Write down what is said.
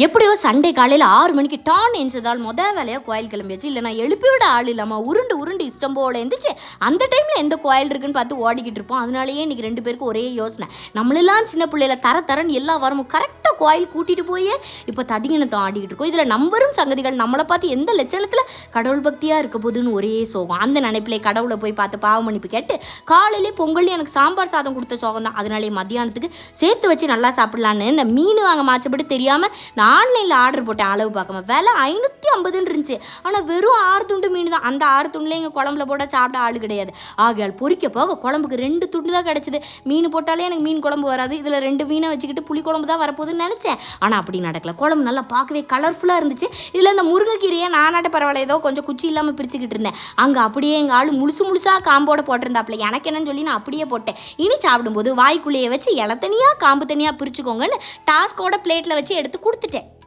எப்படியோ சண்டே காலையில் 6 மணிக்கு டான் எழுந்ததால் வேலையாக கோயில் கிளம்பியாச்சு. இல்லை நான் எழுப்பி விட ஆள் இல்லாமல் உருண்டு இஷ்டம் போல் எழுந்துச்சு. அந்த டைமில் எந்த கோயில் இருக்குன்னு பார்த்து ஓடிக்கிட்டு இருப்போம். அதனாலேயே இன்றைக்கி 2 பேருக்கும் ஒரே யோசனை. நம்மளெல்லாம் சின்ன பிள்ளையில தரன்னு எல்லா வாரமும் கரெக்டாக கோயில் கூட்டிகிட்டு போய் இப்போ ததிகினத்தை ஆடிக்கிட்டு இருக்கோம். இதில் நம்பரும் சங்கதிகள் நம்மளை பார்த்து எந்த லட்சணத்தில் கடவுள் பக்தியாக இருக்க போதுன்னு ஒரே சோகம். அந்த நினைப்பிலே கடவுளை போய் பார்த்து பாவ மன்னிப்பு கேட்டு காலையிலே பொங்கல் எனக்கு சாம்பார் சாதம் கொடுத்த சோகம் தான். அதனாலே மத்தியானத்துக்கு சேர்த்து வச்சு நல்லா சாப்பிட்லான்னு இந்த மீன் வாங்க மாச்சப்பட்டு தெரியாமல் ஆன்லைனில் ஆர்டர் போட்டேன். அளவு பார்க்காம விலை 550 இருந்துச்சு. ஆனால் வெறும் 6 துண்டு மீன் தான். அந்த 6 துண்டுல எங்கள் குழம்புல போட சாப்பிட ஆள் கிடையாது. ஆகையால் பொறிக்க போக குழம்புக்கு 2 துண்டு தான் கிடச்சிது. மீன் போட்டாலே எனக்கு மீன் குழம்பு வராது. இதில் 2 மீனை வச்சுக்கிட்டு புளி குழம்பு தான் வரப்போகுதுன்னு நினச்சேன். ஆனால் அப்படி நடக்கல. குழம்பு நல்லா பார்க்கவே கலர்ஃபுல்லாக இருந்துச்சு. இதில் இந்த முருங்கைக்கீரையை நானாட்ட பரவாயில்ல ஏதோ கொஞ்சம் குச்சி இல்லாமல் பிரிச்சுக்கிட்டு இருந்தேன். அங்கே அப்படியே எங்கள் ஆள் முழுசாக காம்போட போட்டிருந்தாப்புல. எனக்கு என்னன்னு சொல்லி நான் அப்படியே போட்டேன். இனி சாப்பிடும்போது வாய்க்குள்ளேயே வச்சு இலை தனியாக காம்பு தனியாக பிரிச்சுக்கோங்கன்னு டாஸ்கோட பிளேட்டில் வச்சு எடுத்து கொடுத்துட்டேன்.